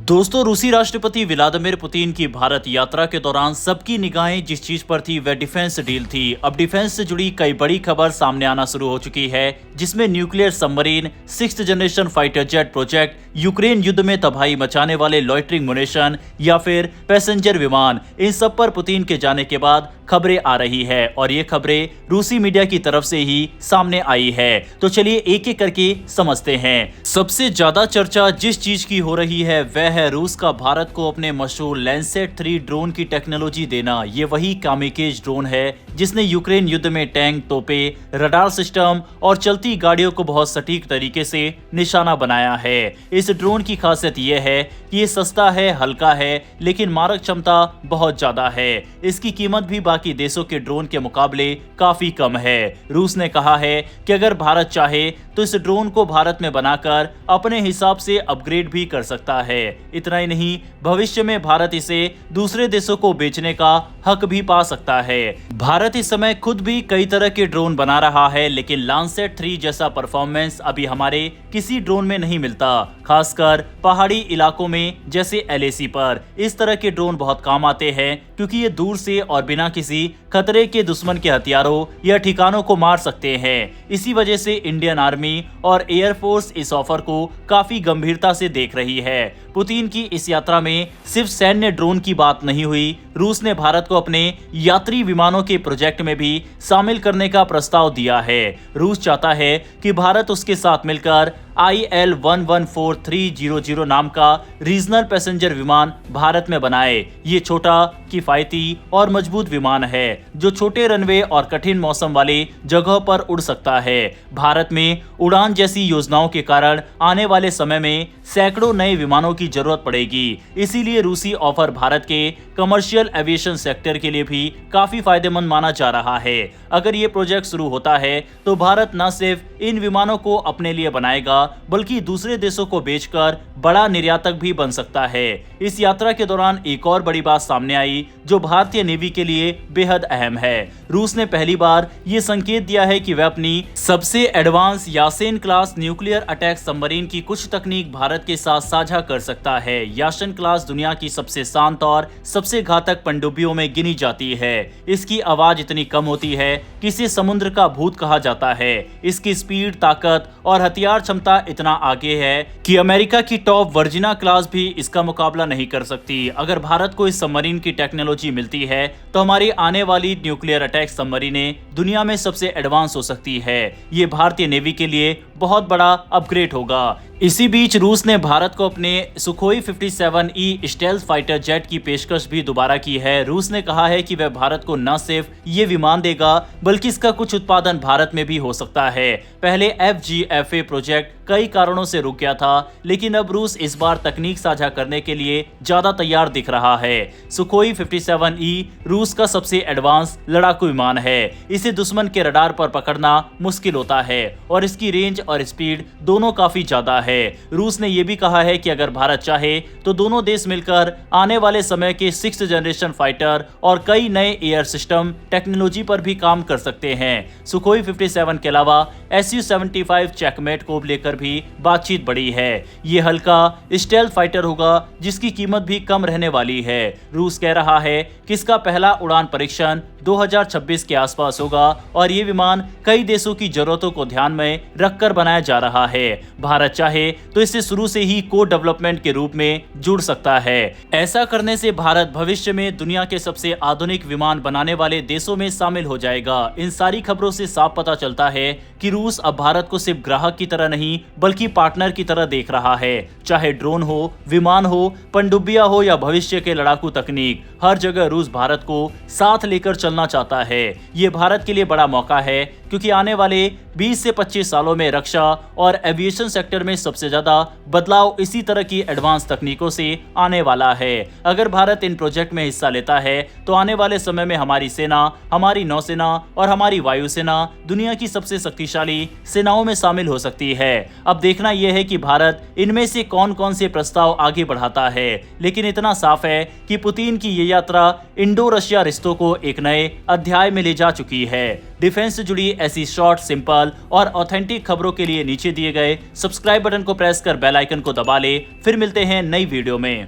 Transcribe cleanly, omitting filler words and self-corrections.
दोस्तों, रूसी राष्ट्रपति व्लादिमीर पुतिन की भारत यात्रा के दौरान सबकी निगाहें जिस चीज पर थी वह डिफेंस डील थी। अब डिफेंस से जुड़ी कई बड़ी खबर सामने आना शुरू हो चुकी है, जिसमें nuclear submarine, 6th generation fighter jet project, Ukraine युद्ध में तबाही मचाने वाले लॉइटरिंग मुनेशन या फिर पैसेंजर विमान, इन सब पर पुतिन के जाने के बाद खबरें आ रही है और ये खबरें रूसी मीडिया की तरफ से ही सामने आई है। तो चलिए एक एक करके समझते हैं। सबसे ज्यादा चर्चा जिस चीज की हो रही है वह है रूस का भारत को अपने मशहूर लैंडसेट 3 ड्रोन की टेक्नोलॉजी देना। ये वही कामिकेज ड्रोन है जिसने यूक्रेन युद्ध में टैंक, तोपे, रडार सिस्टम और चलती गाड़ियों को बहुत सटीक तरीके से निशाना बनाया है। इस ड्रोन की खासियत यह है कि ये सस्ता है, हल्का है, लेकिन मारक क्षमता बहुत ज्यादा है। इसकी कीमत भी बाकी देशों के ड्रोन के मुकाबले काफी कम है। रूस ने कहा है कि अगर भारत चाहे तो इस ड्रोन को भारत में बनाकर अपने हिसाब से अपग्रेड भी कर सकता है। इतना ही नहीं, भविष्य में भारत इसे दूसरे देशों को बेचने का हक भी पा सकता है। भारत इस समय खुद भी कई तरह के ड्रोन बना रहा है, लेकिन लैंडसेट 3 जैसा परफॉर्मेंस अभी हमारे किसी ड्रोन में नहीं मिलता, खासकर पहाड़ी इलाकों में जैसे LAC पर। इस तरह के ड्रोन बहुत काम आते हैं क्योंकि ये दूर से और बिना किसी खतरे के दुश्मन के हथियारों या ठिकानों को मार सकते हैं। इसी वजह से इंडियन आर्मी और एयरफोर्स इस ऑफर को काफी गंभीरता से देख रही है। पुतिन की इस यात्रा में सिर्फ सैन्य ड्रोन की बात नहीं हुई, रूस ने भारत को अपने यात्री विमानों के प्रोजेक्ट में भी शामिल करने का प्रस्ताव दिया है। रूस चाहता है कि भारत उसके साथ मिलकर IL-114300 नाम का रीजनल पैसेंजर विमान भारत में बनाए। ये छोटा, किफायती और मजबूत विमान है जो छोटे रनवे और कठिन मौसम वाले जगहों पर उड़ सकता है। भारत में उड़ान जैसी योजनाओं के कारण आने वाले समय में सैकड़ों नए विमानों की जरूरत पड़ेगी। इसीलिए रूसी ऑफर भारत के कमर्शियल एविएशन सेक्टर के लिए भी काफी फायदेमंद माना जा रहा है। अगर ये प्रोजेक्ट शुरू होता है तो भारत न सिर्फ इन विमानों को अपने लिए बनाएगा बल्कि दूसरे देशों को बेचकर बड़ा निर्यातक भी बन सकता है। इस यात्रा के दौरान एक और बड़ी बात सामने आई जो भारतीय नेवी के लिए बेहद अहम है। रूस ने पहली बार ये संकेत दिया है कि वह अपनी सबसे advance Yasen class nuclear attack submarine की कुछ तकनीक भारत के साथ साझा कर सकता है। यासेन क्लास दुनिया की सबसे शांत और सबसे घातक पनडुब्बियों में गिनी जाती है। इसकी आवाज इतनी कम होती है कि इसे समुद्र का भूत कहा जाता है। इसकी स्पीड, ताकत और हथियार क्षमता इतना आगे है कि अमेरिका की टॉप वर्जिना क्लास भी इसका मुकाबला नहीं कर सकती। अगर भारत को इस सबमरीन की टेक्नोलॉजी मिलती है तो हमारी आने वाली न्यूक्लियर अटैक सबमरीनें दुनिया में सबसे एडवांस हो सकती है। ये भारतीय नेवी के लिए बहुत बड़ा अपग्रेड होगा। इसी बीच रूस ने भारत को अपने Sukhoi 57E stealth fighter jet की पेशकश भी दोबारा की है। रूस ने कहा है कि वह भारत को न सिर्फ ये विमान देगा बल्कि इसका कुछ उत्पादन भारत में भी हो सकता है। पहले FGFA प्रोजेक्ट कई कारणों से रुक गया था, लेकिन अब रूस इस बार तकनीक साझा करने के लिए ज्यादा तैयार दिख रहा है। सुखोई 57E रूस का सबसे एडवांस लड़ाकू विमान है। इसे दुश्मन के रडार पर पकड़ना मुश्किल होता है और इसकी रेंज और स्पीड दोनों काफी ज्यादा है। रूस ने यह भी कहा है कि अगर भारत चाहे तो दोनों देश मिलकर आने वाले समय के 6th जनरेशन फाइटर और कई नए एयर सिस्टम टेक्नोलॉजी पर भी काम कर सकते हैं। सुखोई 57 के अलावा Su-75 चेकमेट को लेकर भी बातचीत बढ़ी है। ये हल्का स्टेल्थ फाइटर होगा जिसकी कीमत भी कम रहने वाली है। रूस कह रहा है कि इसका पहला उड़ान परीक्षण 2026 के आसपास होगा और ये विमान कई देशों की जरूरतों को ध्यान में रखकर बनाया जा रहा है। भारत चाहे तो इसे शुरू से ही को डेवलपमेंट के रूप में जुड़ सकता है। ऐसा करने से भारत भविष्य में दुनिया के सबसे आधुनिक विमान बनाने वाले देशों में शामिल हो जाएगा। इन सारी खबरों से साफ पता चलता है कि रूस अब भारत को सिर्फ ग्राहक की तरह नहीं बल्कि पार्टनर की तरह देख रहा है। चाहे ड्रोन हो, विमान हो, पनडुब्बियां हो या भविष्य के लड़ाकू तकनीक, हर जगह रूस भारत को साथ लेकर चलना चाहता है। ये भारत के लिए बड़ा मौका है क्योंकि आने वाले 20 से 25 सालों में रक्षा और एविएशन सेक्टर में सबसे ज्यादा बदलाव इसी तरह की एडवांस तकनीकों से आने वाला है। अगर भारत इन प्रोजेक्ट में हिस्सा लेता है तो आने वाले समय में हमारी सेना, हमारी नौसेना और हमारी वायुसेना दुनिया की सबसे शक्तिशाली सेनाओं में शामिल हो सकती है। अब देखना यह है कि भारत इनमें से कौन कौन से प्रस्ताव आगे बढ़ाता है, लेकिन इतना साफ है कि पुतिन की ये यात्रा इंडो रशिया रिश्तों को एक नए अध्याय में ले जा चुकी है। डिफेंस से जुड़ी ऐसी शॉर्ट, सिंपल और ऑथेंटिक खबरों के लिए नीचे दिए गए सब्सक्राइब बटन को प्रेस कर बेल आइकन को दबा ले। फिर मिलते हैं नई वीडियो में।